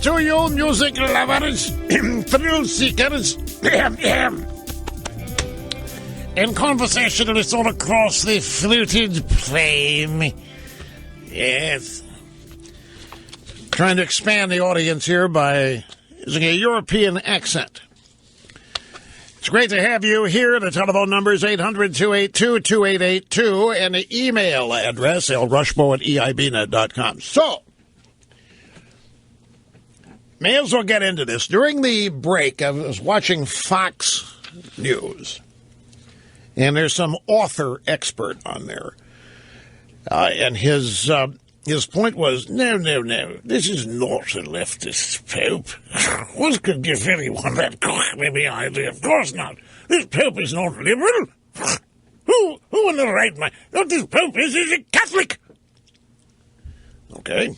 To you music lovers, thrill seekers, and conversationalists all across the fluted plain. Yes. Trying to expand the audience here by using a European accent. It's great to have you here. The telephone number is 800-282-2882 and the email address, lrushmo@eibnet.com. So, may as well get into this. During the break, I was watching Fox News, and there's some author expert on there. And his point was, no, this is not a leftist pope. What could give anyone that cockamamie idea? Of course not. This pope is not liberal. Who in the right mind? What this pope is a Catholic. Okay.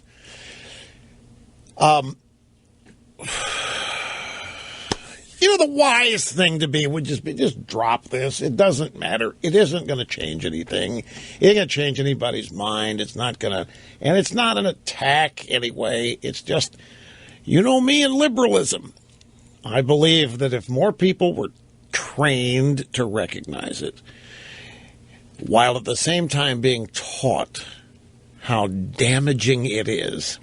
You know, the wise thing to be would just be, just drop this. It doesn't matter. It isn't going to change anything. It ain't going to change anybody's mind. It's not going to, and it's not an attack anyway. It's just, you know me and liberalism. I believe that if more people were trained to recognize it, while at the same time being taught how damaging it is,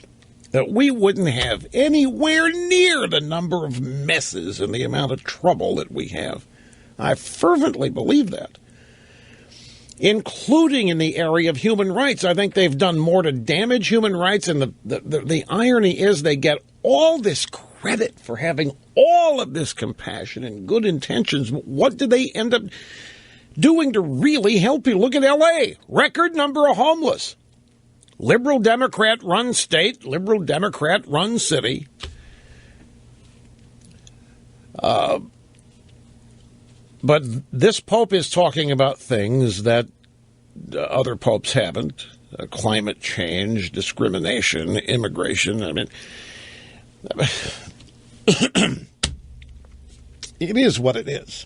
that we wouldn't have anywhere near the number of messes and the amount of trouble that we have. I fervently believe that. Including in the area of human rights. I think they've done more to damage human rights, and the irony is they get all this credit for having all of this compassion and good intentions. What do they end up doing to really help you? Look at L.A., record number of homeless. Liberal Democrat-run state, liberal Democrat-run city. But this pope is talking about things that other popes haven't. Climate change, discrimination, immigration. I mean, it is what it is.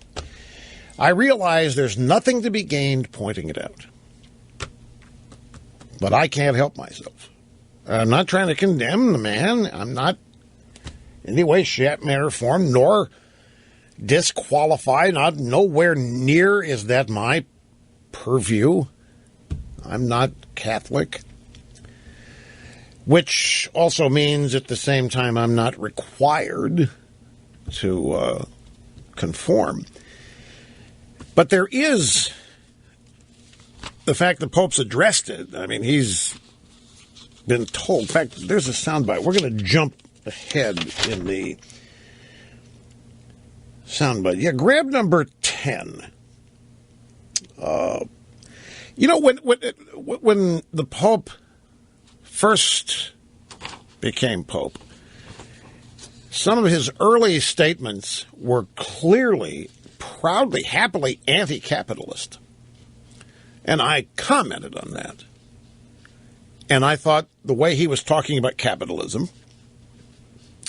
I realize there's nothing to be gained pointing it out. But I can't help myself. I'm not trying to condemn the man. I'm not in any way, shape, manner, form, nor disqualify. Nowhere near is that my purview. I'm not Catholic. Which also means at the same time I'm not required to conform. But there is the fact the Pope's addressed it. I mean, he's been told. In fact, there's a soundbite. We're going to jump ahead in the soundbite. Yeah, grab number 10. You know, when the Pope first became Pope, some of his early statements were clearly, proudly, happily anti-capitalist. And I commented on that. And I thought the way he was talking about capitalism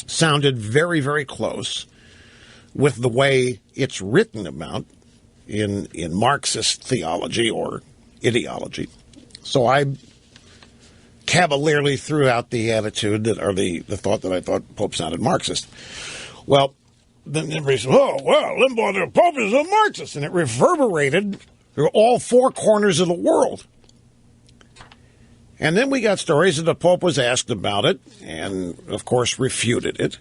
sounded very, very close with the way it's written about in Marxist theology or ideology. So I cavalierly threw out the attitude that, or the thought that I thought Pope sounded Marxist. Well, then everybody said, oh, well, Limbaugh, the Pope is a Marxist. And it reverberated through all four corners of the world. And then we got stories that the Pope was asked about it and, of course, refuted it.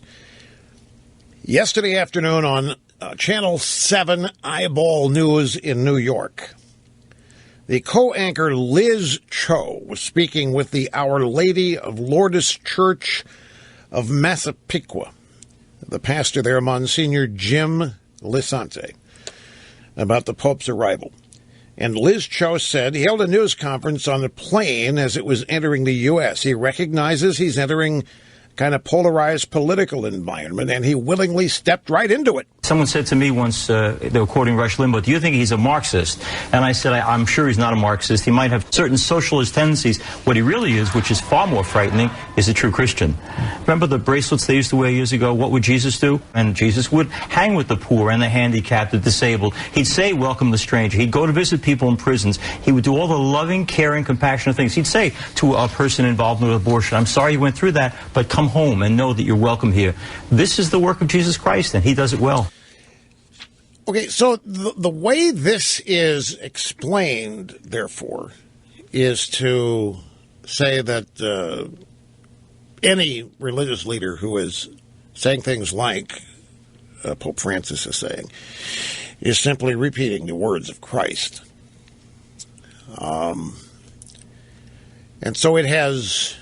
Yesterday afternoon on Channel 7 Eyeball News in New York, the co-anchor Liz Cho was speaking with the Our Lady of Lourdes Church of Massapequa, the pastor there, Monsignor Jim Lisante, about the Pope's arrival. And Liz Cho said he held a news conference on the plane as it was entering the U.S. He recognizes he's entering kind of polarized political environment, and he willingly stepped right into it. Someone said to me once, they were quoting Rush Limbaugh, do you think he's a Marxist? And I said, I'm sure he's not a Marxist. He might have certain socialist tendencies. What he really is, which is far more frightening, is a true Christian. Remember the bracelets they used to wear years ago? What would Jesus do? And Jesus would hang with the poor and the handicapped, the disabled. He'd say, welcome the stranger. He'd go to visit people in prisons. He would do all the loving, caring, compassionate things. He'd say to a person involved with abortion, I'm sorry you went through that, but come home and know that you're welcome here. This is the work of Jesus Christ, and he does it well. Okay, so the way this is explained, therefore, is to say that any religious leader who is saying things like Pope Francis is saying is simply repeating the words of Christ. And so it has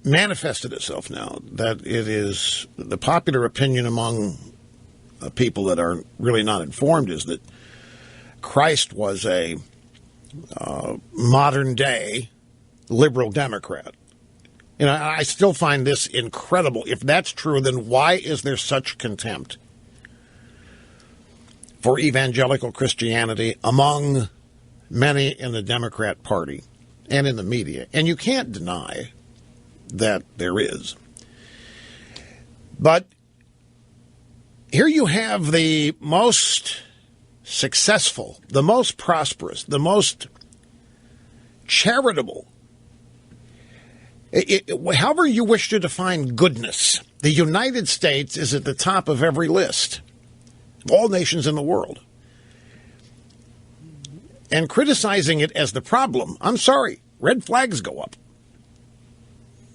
manifested itself now that it is the popular opinion among people that are really not informed is that Christ was a modern-day liberal Democrat. And I still find this incredible. If that's true, then why is there such contempt for evangelical Christianity among many in the Democrat Party and in the media? And you can't deny that there is. But here you have the most successful, the most prosperous, the most charitable, however you wish to define goodness. The United States is at the top of every list of all nations in the world. And criticizing it as the problem, I'm sorry, red flags go up.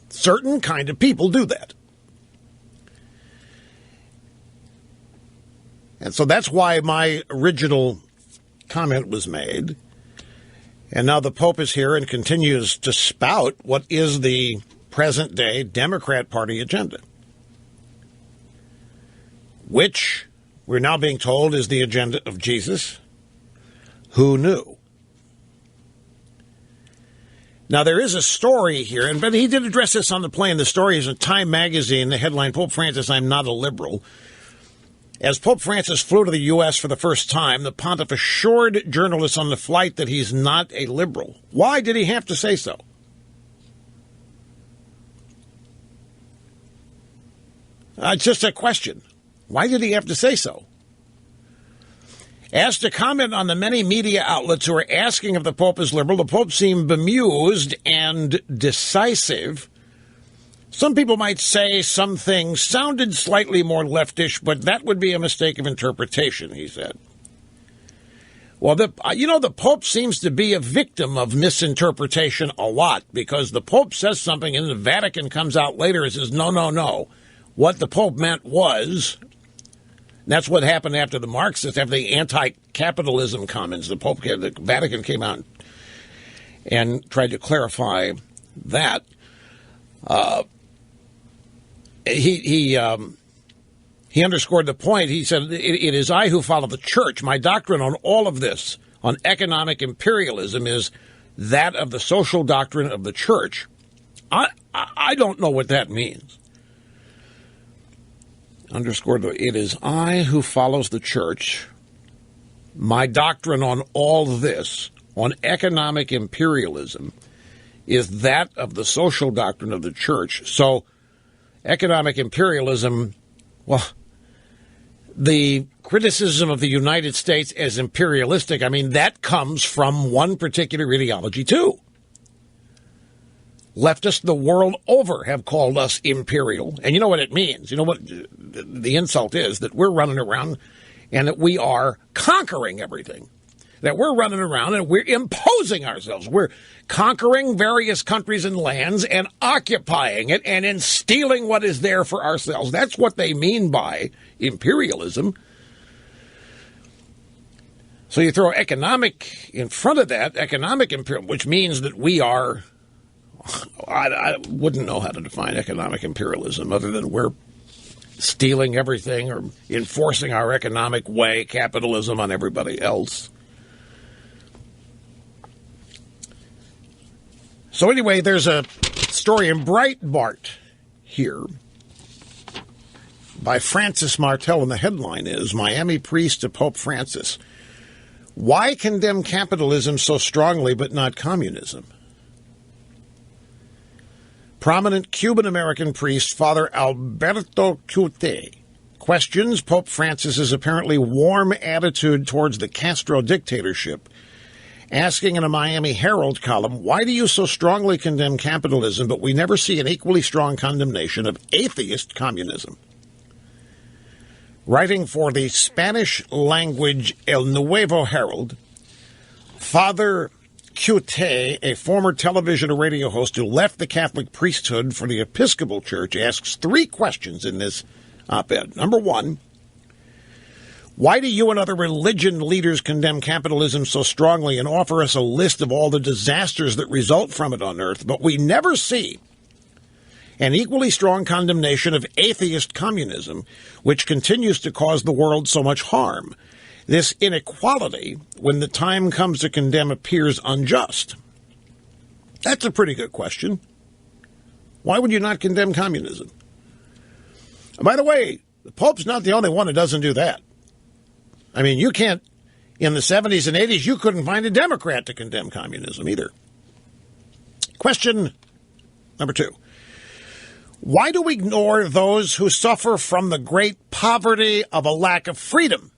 Certain kind of people do that. And so that's why my original comment was made. And now the Pope is here and continues to spout what is the present-day Democrat Party agenda, which we're now being told is the agenda of Jesus. Who knew? Now, there is a story here, but he did address this on the plane. The story is in Time magazine, the headline, Pope Francis, I'm not a liberal. As Pope Francis flew to the U.S. for the first time, the pontiff assured journalists on the flight that he's not a liberal. Why did he have to say so? It's just a question. Why did he have to say so? Asked to comment on the many media outlets who are asking if the Pope is liberal, the Pope seemed bemused and decisive. Some people might say some things sounded slightly more leftish, but that would be a mistake of interpretation, he said. Well, the Pope seems to be a victim of misinterpretation a lot, because the Pope says something and the Vatican comes out later and says, no. What the Pope meant was, that's what happened after the Marxists, after the anti-capitalism comments. The Vatican came out and tried to clarify that. He underscored the point. He said, it is I who follow the church. My doctrine on all of this, on economic imperialism, is that of the social doctrine of the church. I don't know what that means. Underscored, it is I who follows the church. My doctrine on all this, on economic imperialism, is that of the social doctrine of the church. So, economic imperialism, well, the criticism of the United States as imperialistic, I mean, that comes from one particular ideology, too. Leftists the world over have called us imperial. And you know what it means. You know what the insult is? That we're running around and that we are conquering everything. That we're running around and we're imposing ourselves. We're conquering various countries and lands and occupying it and then stealing what is there for ourselves. That's what they mean by imperialism. So you throw economic in front of that, economic imperialism, which means that we are, I wouldn't know how to define economic imperialism other than we're stealing everything or enforcing our economic way, capitalism, on everybody else. So anyway, there's a story in Breitbart here by Francis Martel, and the headline is, Miami Priest to Pope Francis. Why condemn capitalism so strongly but not communism? Prominent Cuban-American priest Father Alberto Cute questions Pope Francis's apparently warm attitude towards the Castro dictatorship, asking in a Miami Herald column, why do you so strongly condemn capitalism, but we never see an equally strong condemnation of atheist communism? Writing for the Spanish-language El Nuevo Herald, Father Cute, a former television and radio host who left the Catholic priesthood for the Episcopal Church, asks three questions in this op-ed. Number one, why do you and other religion leaders condemn capitalism so strongly and offer us a list of all the disasters that result from it on earth, but we never see an equally strong condemnation of atheist communism, which continues to cause the world so much harm? This inequality, when the time comes to condemn, appears unjust. That's a pretty good question. Why would you not condemn communism? And by the way, the Pope's not the only one who doesn't do that. I mean, you can't, in the 70s and 80s, you couldn't find a Democrat to condemn communism either. Question number two. Why do we ignore those who suffer from the great poverty of a lack of freedom,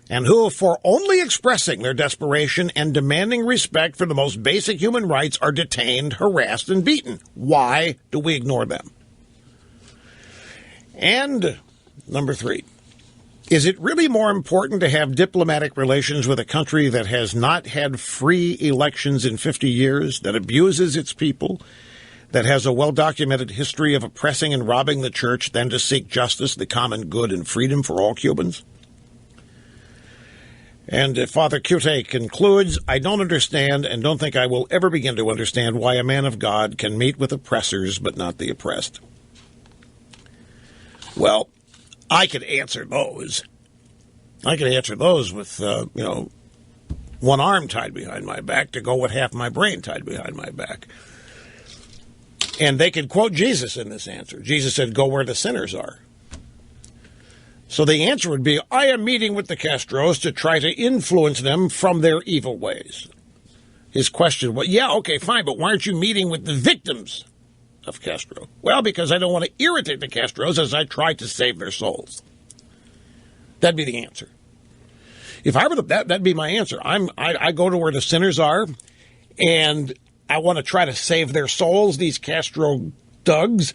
and who, for only expressing their desperation and demanding respect for the most basic human rights, are detained, harassed, and beaten? Why do we ignore them? And number three, is it really more important to have diplomatic relations with a country that has not had free elections in 50 years, that abuses its people, that has a well-documented history of oppressing and robbing the church, than to seek justice, the common good, and freedom for all Cubans? And Father Cute concludes, I don't understand and don't think I will ever begin to understand why a man of God can meet with oppressors but not the oppressed. Well, I could answer those. I could answer those with, one arm tied behind my back to go with half my brain tied behind my back. And they could quote Jesus in this answer. Jesus said, go where the sinners are. So the answer would be, I am meeting with the Castros to try to influence them from their evil ways. His question was, yeah, okay, fine, but why aren't you meeting with the victims of Castro? Well, because I don't want to irritate the Castros as I try to save their souls. That'd be the answer. If I were that'd be my answer. I go to where the sinners are, and I want to try to save their souls, these Castro thugs,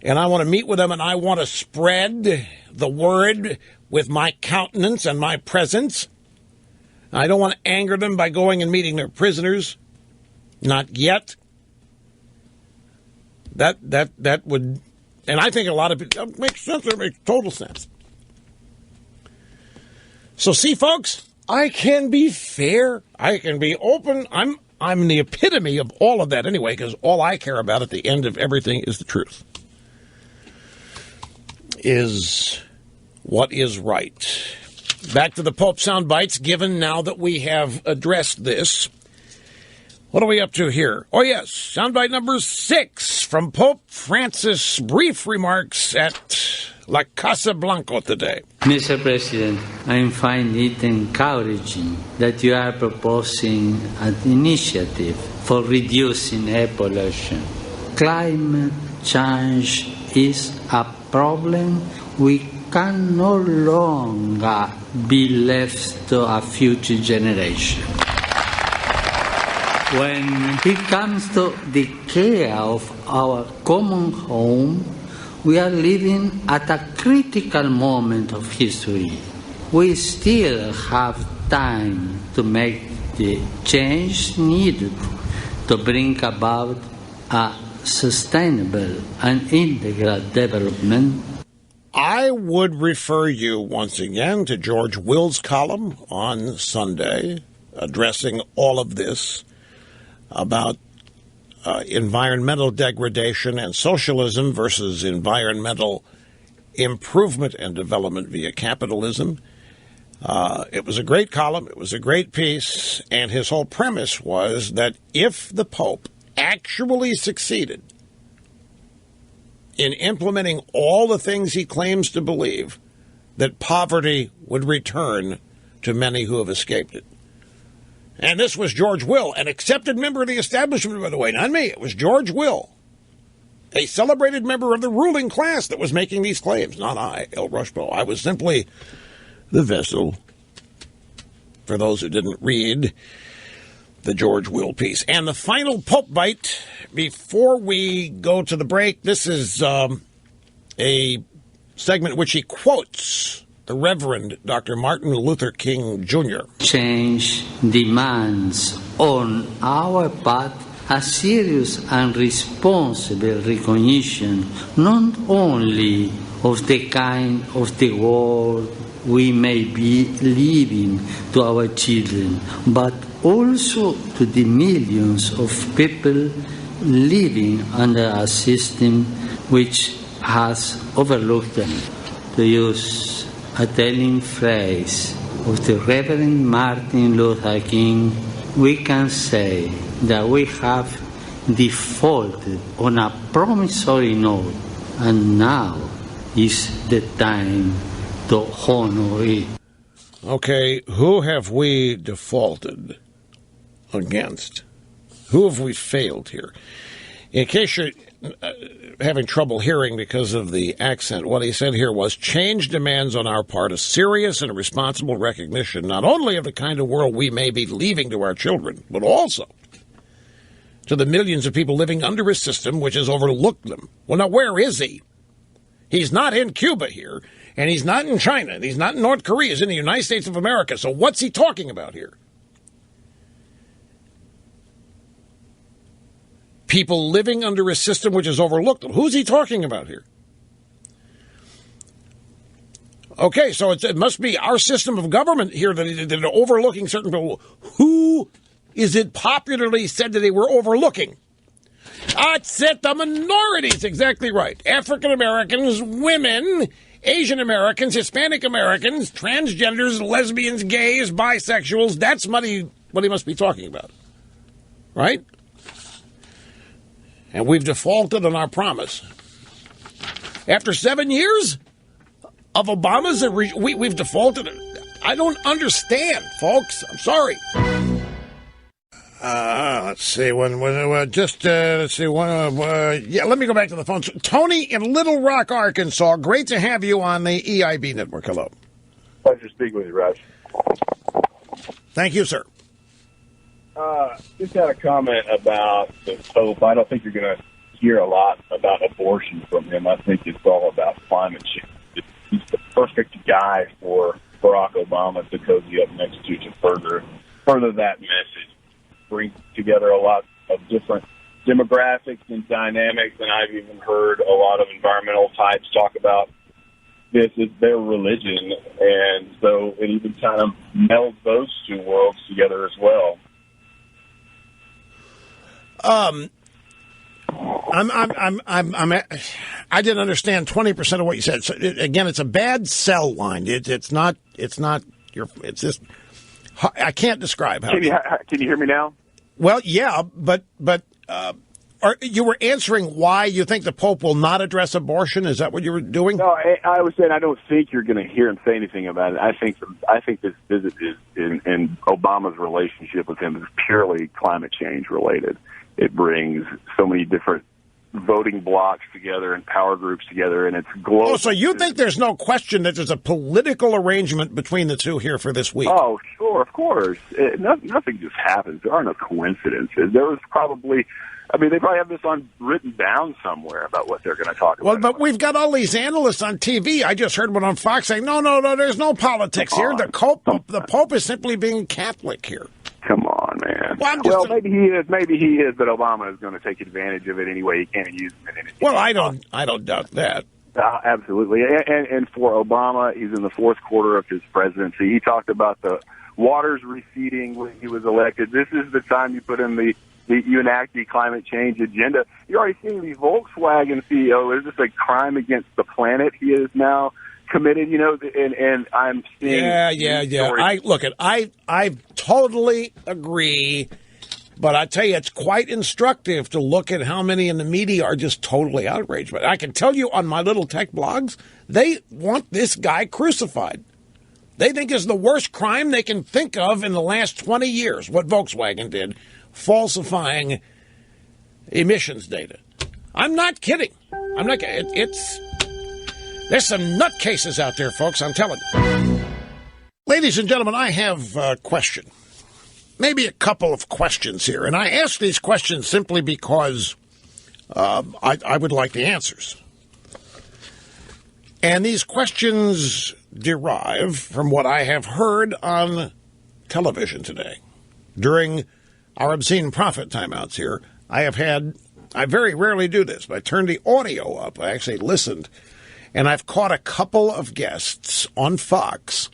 and I want to meet with them, and I want to spread the word with my countenance and my presence. I don't want to anger them by going and meeting their prisoners. Not yet. That would, and I think a lot of it makes sense. It makes total sense. So see, folks, I can be fair. I can be open. I'm the epitome of all of that anyway, because all I care about at the end of everything is the truth. Is what is right. Back to the Pope sound bites, given now that we have addressed this. What are we up to here? Oh, yes, soundbite number 6 from Pope Francis. Brief remarks at La Casa Blanca today. Mr. President, I find it encouraging that you are proposing an initiative for reducing air pollution. Climate change is a problem we can no longer be left to a future generation. When it comes to the care of our common home, we are living at a critical moment of history. We still have time to make the change needed to bring about a sustainable and integral development. I would refer you once again to George Will's column on Sunday, addressing all of this about environmental degradation and socialism versus environmental improvement and development via capitalism. It was a great column. It was a great piece. And his whole premise was that if the Pope actually succeeded in implementing all the things he claims to believe, that poverty would return to many who have escaped it. And this was George Will, an accepted member of the establishment, by the way, not me. It was George Will, a celebrated member of the ruling class that was making these claims, not I, El Rushbo. I was simply the vessel, for those who didn't read the George Will piece. And the final Pope bite before we go to the break. This is a segment in which he quotes the Reverend Dr. Martin Luther King Jr. Change demands on our part a serious and responsible recognition not only of the kind of the world we may be leaving to our children, but also to the millions of people living under a system which has overlooked them. To use a telling phrase of the Reverend Martin Luther King, we can say that we have defaulted on a promissory note, and now is the time to honor it. Okay, who have we defaulted against? Who have we failed here? In case you're having trouble hearing because of the accent, what he said here was, change demands on our part a serious and responsible recognition not only of the kind of world we may be leaving to our children, but also to the millions of people living under a system which has overlooked them. Well, now, where is he? He's not in Cuba here, and he's not in China, and he's not in North Korea. He's in the United States of America. So what's he talking about here? People living under a system which has overlooked them. Who's he talking about here? Okay, so it must be our system of government here that are overlooking certain people. Who is it popularly said that they were overlooking? It's the minorities, exactly right. African Americans, women, Asian Americans, Hispanic Americans, transgenders, lesbians, gays, bisexuals. That's what he must be talking about, right? And we've defaulted on our promise. After 7 years of Obama's, we've defaulted. I don't understand, folks. I'm sorry. Let's see. Let's see. Let me go back to the phone. Tony in Little Rock, Arkansas. Great to have you on the EIB network. Hello. Pleasure speaking with you, Raj. Thank you, sir. Just had a comment about the Pope. I don't think you're going to hear a lot about abortion from him. I think it's all about climate change. He's the perfect guy for Barack Obama to cozy up next to further that message. Bring together a lot of different demographics and dynamics, and I've even heard a lot of environmental types talk about this as their religion, and so it even kind of melds those two worlds together as well. I didn't understand 20% of what you said. So again, it's a bad cell line. It's not your. It's just. I can't describe how. Can you hear me now? Well, yeah, but you were answering why you think the Pope will not address abortion. Is that what you were doing? No, I was saying I don't think you're going to hear him say anything about it. I think this visit is in Obama's relationship with him is purely climate change related. It brings so many different voting blocks together and power groups together, and it's global. Oh, so you think there's no question that there's a political arrangement between the two here for this week? Oh, sure, of course. Nothing just happens. There are no coincidences. There was probably... they probably have this written down somewhere about what they're going to talk about. Well, but we've got all these analysts on TV. I just heard one on Fox saying, no, there's no politics here. The Pope is simply being Catholic here. Come on, man. Well, maybe he is, but Obama is going to take advantage of it anyway. He can't use it in anything. Well, I don't doubt that. Absolutely. And for Obama, he's in the fourth quarter of his presidency. He talked about the waters receding when he was elected. This is the time you put in you enact the climate change agenda. You're already seeing the Volkswagen CEO. Is this a crime against the planet he is now committed, and I'm seeing. Yeah. I totally agree. But I tell you, it's quite instructive to look at how many in the media are just totally outraged. But I can tell you on my little tech blogs, they want this guy crucified. They think it's the worst crime they can think of in the last 20 years, what Volkswagen did, falsifying emissions data. I'm not kidding. There's some nutcases out there, folks, I'm telling you. Ladies and gentlemen, I have a question. Maybe a couple of questions here. And I ask these questions simply because I would like the answers. And these questions derive from what I have heard on television today. During our obscene profit timeouts here, I very rarely do this, but I turned the audio up. I actually listened. And I've caught a couple of guests on Fox,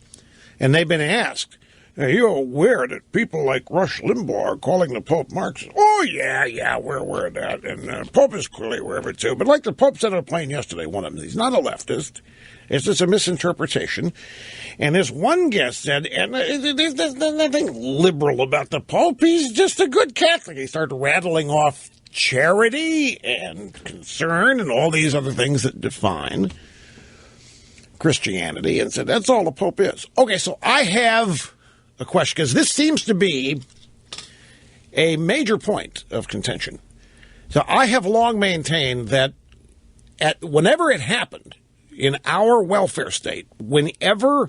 and they've been asked, are you aware that people like Rush Limbaugh are calling the Pope Marxist? Oh, yeah, we're aware of that. And Pope is clearly aware of it, too. But like the Pope said on a plane yesterday, one of them, he's not a leftist. It's just a misinterpretation. And this one guest said, and there's nothing liberal about the Pope. He's just a good Catholic. He started rattling off charity and concern and all these other things that define Christianity and said, that's all the Pope is. Okay, so I have a question, because this seems to be a major point of contention. So I have long maintained that whenever it happened in our welfare state, whenever,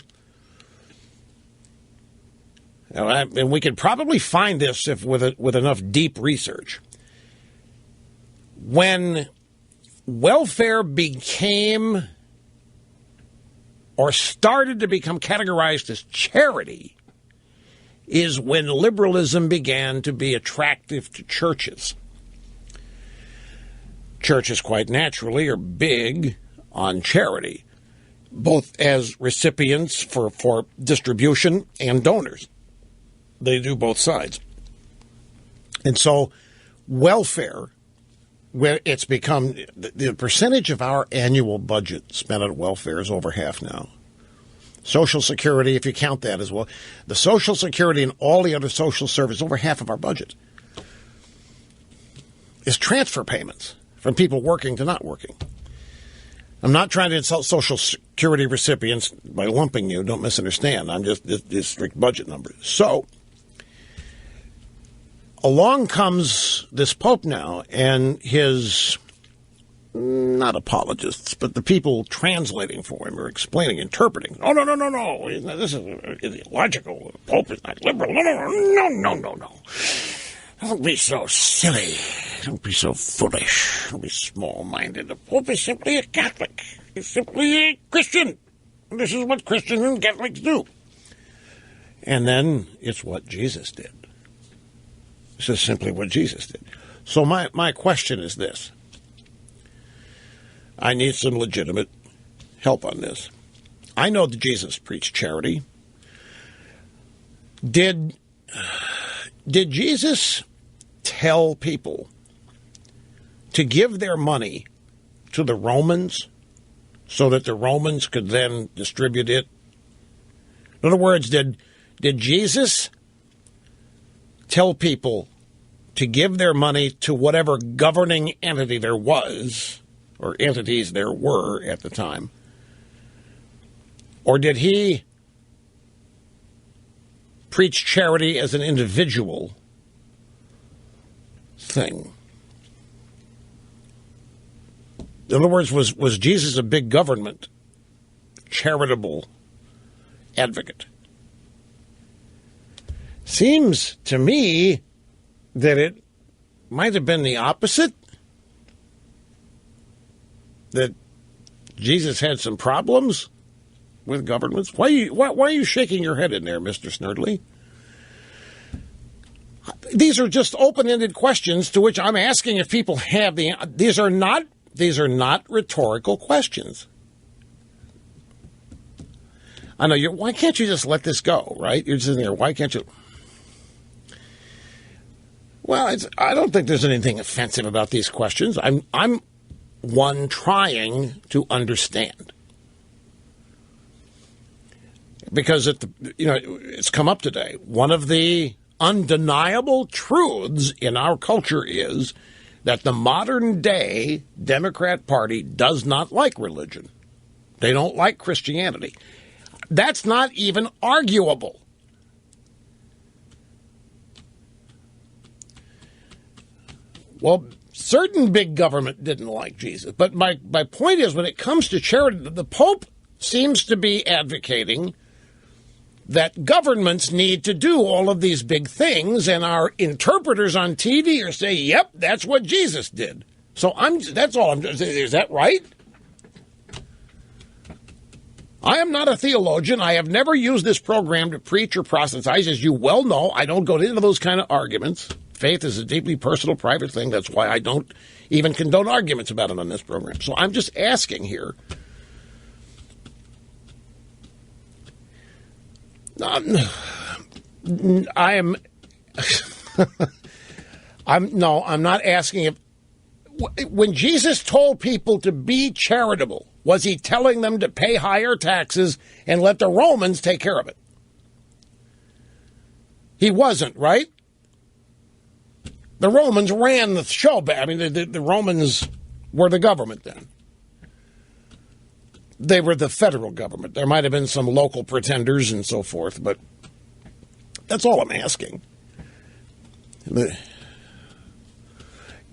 and we could probably find this with enough deep research, when welfare became or started to become categorized as charity is when liberalism began to be attractive to churches. Churches, quite naturally, are big on charity, both as recipients for distribution and donors. They do both sides. And so welfare, where it's become the percentage of our annual budget spent on welfare is over half now. Social Security, if you count that as well, the Social Security and all the other social services, over half of our budget is transfer payments from people working to not working. I'm not trying to insult Social Security recipients by lumping you. Don't misunderstand. I'm just strict budget numbers. So along comes this Pope now and his, not apologists, but the people translating for him or explaining, interpreting. Oh, no. This is illogical. The Pope is not liberal. No. Don't be so silly. Don't be so foolish. Don't be small-minded. The Pope is simply a Catholic. He's simply a Christian. And this is what Christians and Catholics do. And then it's what Jesus did. This is simply what Jesus did. So my question is this. I need some legitimate help on this. I know that Jesus preached charity. Did Jesus tell people to give their money to the Romans so that the Romans could then distribute it? In other words, did Jesus tell people to give their money to whatever governing entity there was, or entities there were at the time? Or did he preach charity as an individual thing? In other words, was Jesus a big government, charitable advocate? Seems to me that it might have been the opposite. That Jesus had some problems with governments. Why are you shaking your head in there, Mr. Snerdley? These are just open-ended questions to which I'm asking if people have the. These are not rhetorical questions. I know why can't you just let this go? Right? You're sitting there. Why can't you? Well, I don't think there's anything offensive about these questions. I'm one trying to understand. because it's come up today. One of the undeniable truths in our culture is that the modern day Democrat Party does not like religion. They don't like Christianity. That's not even arguable. Well, certain big government didn't like Jesus. But my point is, when it comes to charity, the Pope seems to be advocating that governments need to do all of these big things, and our interpreters on TV are saying, yep, that's what Jesus did. So that's all I'm saying. Is that right? I am not a theologian. I have never used this program to preach or proselytize. As you well know, I don't go into those kind of arguments. Faith is a deeply personal, private thing. That's why I don't even condone arguments about it on this program. So I'm just asking here. I'm not asking if when Jesus told people to be charitable, was he telling them to pay higher taxes and let the Romans take care of it? He wasn't, right? The Romans ran the show. I mean, the Romans were the government then. They were the federal government. There might have been some local pretenders and so forth, but that's all I'm asking.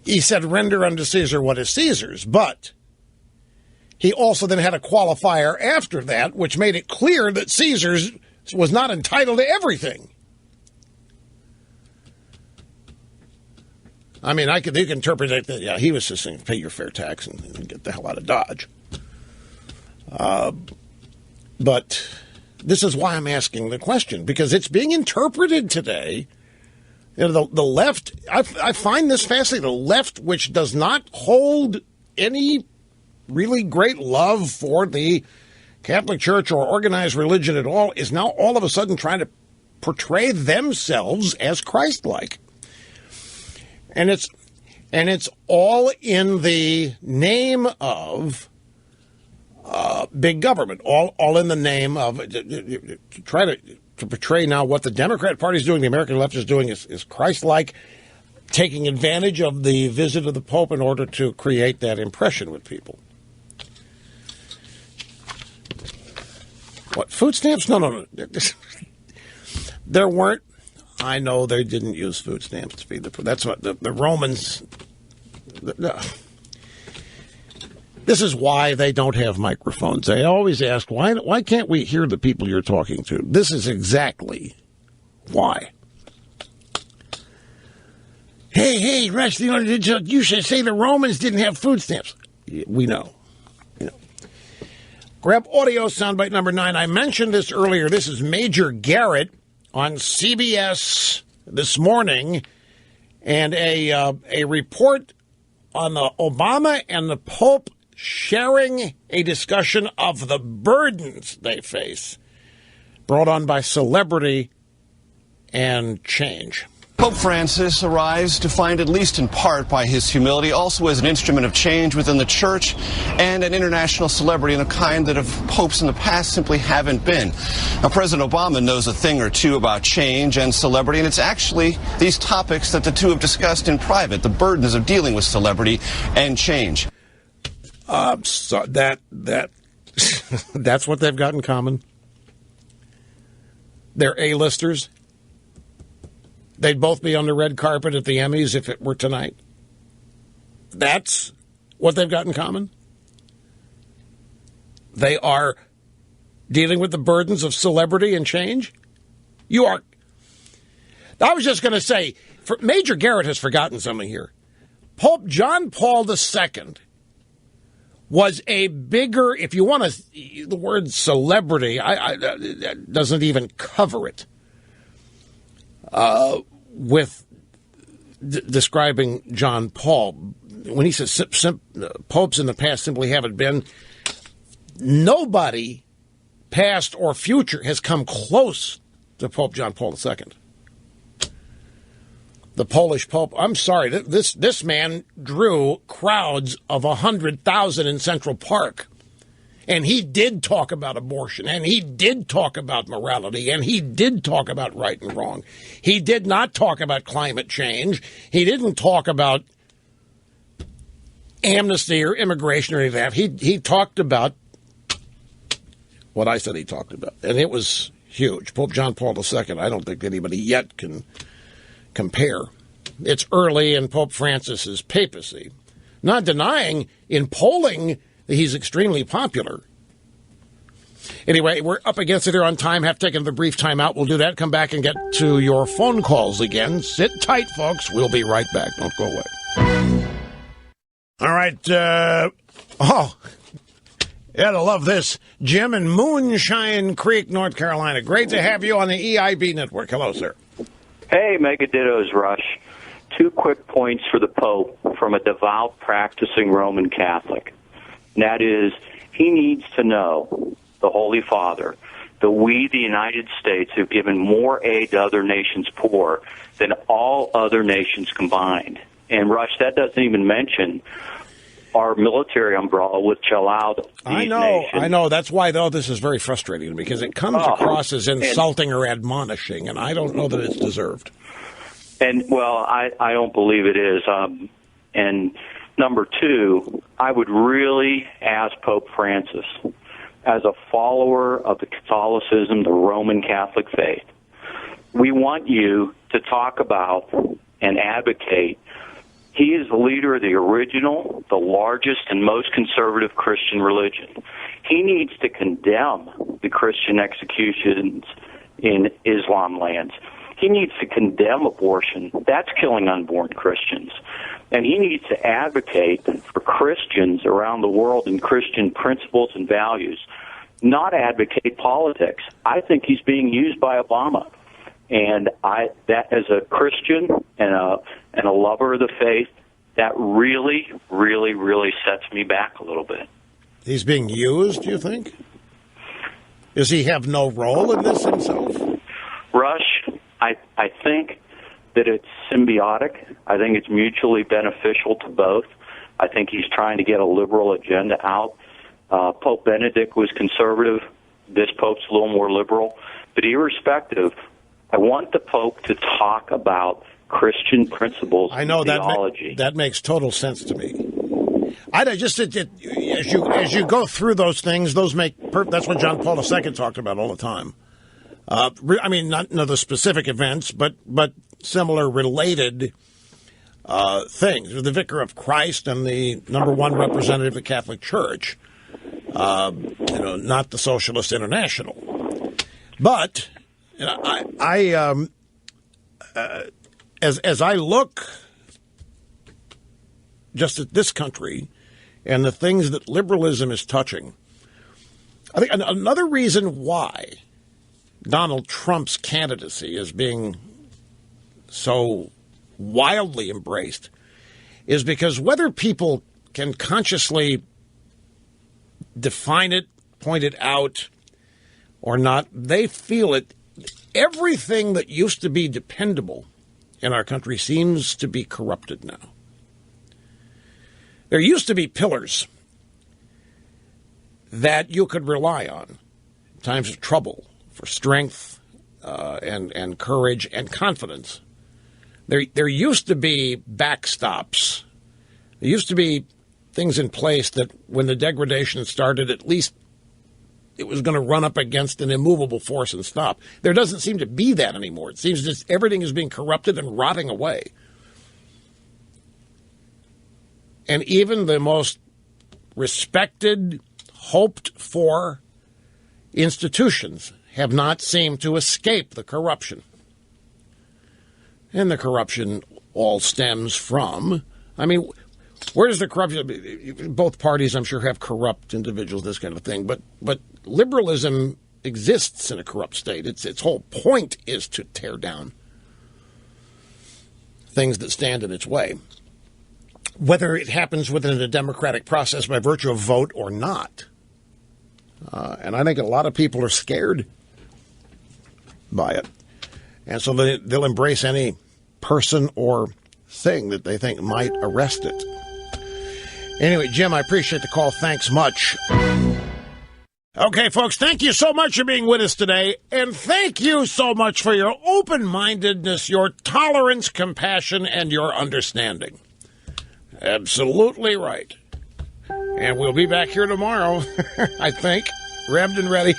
He said, render unto Caesar what is Caesar's, but he also then had a qualifier after that, which made it clear that Caesar's was not entitled to everything. I mean, you can interpret it that, yeah, he was just saying, pay your fair tax and get the hell out of Dodge. But this is why I'm asking the question, because it's being interpreted today. You know, the left, I find this fascinating. The left, which does not hold any really great love for the Catholic Church or organized religion at all, is now all of a sudden trying to portray themselves as Christ-like. And it's all in the name of big government, all in the name of to try to portray now what the Democrat Party is doing, the American left is doing is Christ-like, taking advantage of the visit of the Pope in order to create that impression with people. What, food stamps? No. There weren't. I know they didn't use food stamps to feed the poor. That's what the Romans. This is why they don't have microphones. They always ask, why can't we hear the people you're talking to? This is exactly why. Hey, Rush, you should say the Romans didn't have food stamps. Yeah, we know. Grab audio soundbite number 9. I mentioned this earlier. This is Major Garrett on CBS this morning, and a report on the Obama and the Pope sharing a discussion of the burdens they face, brought on by celebrity and change. Pope Francis arrives defined at least in part by his humility, also as an instrument of change within the church and an international celebrity in a kind that of popes in the past simply haven't been. Now, President Obama knows a thing or two about change and celebrity, and it's actually these topics that the two have discussed in private, the burdens of dealing with celebrity and change. So that's what they've got in common. They're A-listers. They'd both be on the red carpet at the Emmys if it were tonight. That's what they've got in common. They are dealing with the burdens of celebrity and change. I was just going to say, Major Garrett has forgotten something here. Pope John Paul II was a bigger, if you want to, the word celebrity, doesn't even cover it. With describing John Paul, when he says popes in the past simply haven't been, nobody, past or future, has come close to Pope John Paul II. The Polish Pope, I'm sorry, this man drew crowds of 100,000 in Central Park. And he did talk about abortion, and he did talk about morality, and he did talk about right and wrong. He did not talk about climate change. He didn't talk about amnesty or immigration or any of that. He talked about what I said he talked about, and it was huge. Pope John Paul II, I don't think anybody yet can compare. It's early in Pope Francis's papacy. Not denying in polling that he's extremely popular. Anyway, we're up against it here on time. Have taken the brief time out. We'll do that. Come back and get to your phone calls again. Sit tight, folks. We'll be right back. Don't go away. All right. You gotta love this. Jim in Moonshine Creek, North Carolina. Great to have you on the EIB network. Hello, sir. Hey, Mega Dittos, Rush. 2 quick points for the Pope from a devout, practicing Roman Catholic. And that is, he needs to know, the Holy Father, that we, the United States, have given more aid to other nations poor than all other nations combined. And, Rush, that doesn't even mention our military umbrella, which allowed these nations. I know. That's why, though, this is very frustrating to me, because it comes across as insulting or admonishing, and I don't know that it's deserved. And, well, I don't believe it is. And number 2, I would really ask Pope Francis, as a follower of the Catholicism, the Roman Catholic faith, we want you to talk about and advocate. He is the leader of the original, the largest, and most conservative Christian religion. He needs to condemn the Christian executions in Islam lands. He needs to condemn abortion. That's killing unborn Christians. And he needs to advocate for Christians around the world and Christian principles and values, not advocate politics. I think he's being used by Obama. And that as a Christian and a lover of the faith, that really, really, really sets me back a little bit. He's being used, do you think? Does he have no role in this himself? Rush, I think that it's symbiotic. I think it's mutually beneficial to both. I think he's trying to get a liberal agenda out. Pope Benedict was conservative. This Pope's a little more liberal. But irrespective, I want the Pope to talk about Christian principles and theology. That makes total sense to me. As you go through those things, that's what John Paul II talked about all the time. I mean, not the specific events, but similar related things. The Vicar of Christ and the number 1 representative of the Catholic Church, not the Socialist International. But as I look just at this country and the things that liberalism is touching, I think another reason why Donald Trump's candidacy is being so wildly embraced is because whether people can consciously define it, point it out, or not, they feel it. Everything that used to be dependable in our country seems to be corrupted now. There used to be pillars that you could rely on in times of trouble, for strength and courage and confidence. There used to be backstops. There used to be things in place that when the degradation started, at least it was going to run up against an immovable force and stop. There doesn't seem to be that anymore. It seems just everything is being corrupted and rotting away. And even the most respected, hoped for institutions have not seemed to escape the corruption. And the corruption all stems from, where does the corruption, both parties I'm sure have corrupt individuals, this kind of thing, but liberalism exists in a corrupt state. Its whole point is to tear down things that stand in its way. Whether it happens within a democratic process by virtue of vote or not. And I think a lot of people are scared by it. And so they'll embrace any person or thing that they think might arrest it. Anyway, Jim, I appreciate the call. Thanks much. Okay, folks, thank you so much for being with us today, and thank you so much for your open-mindedness, your tolerance, compassion, and your understanding. Absolutely right. And we'll be back here tomorrow, I think, revved and ready.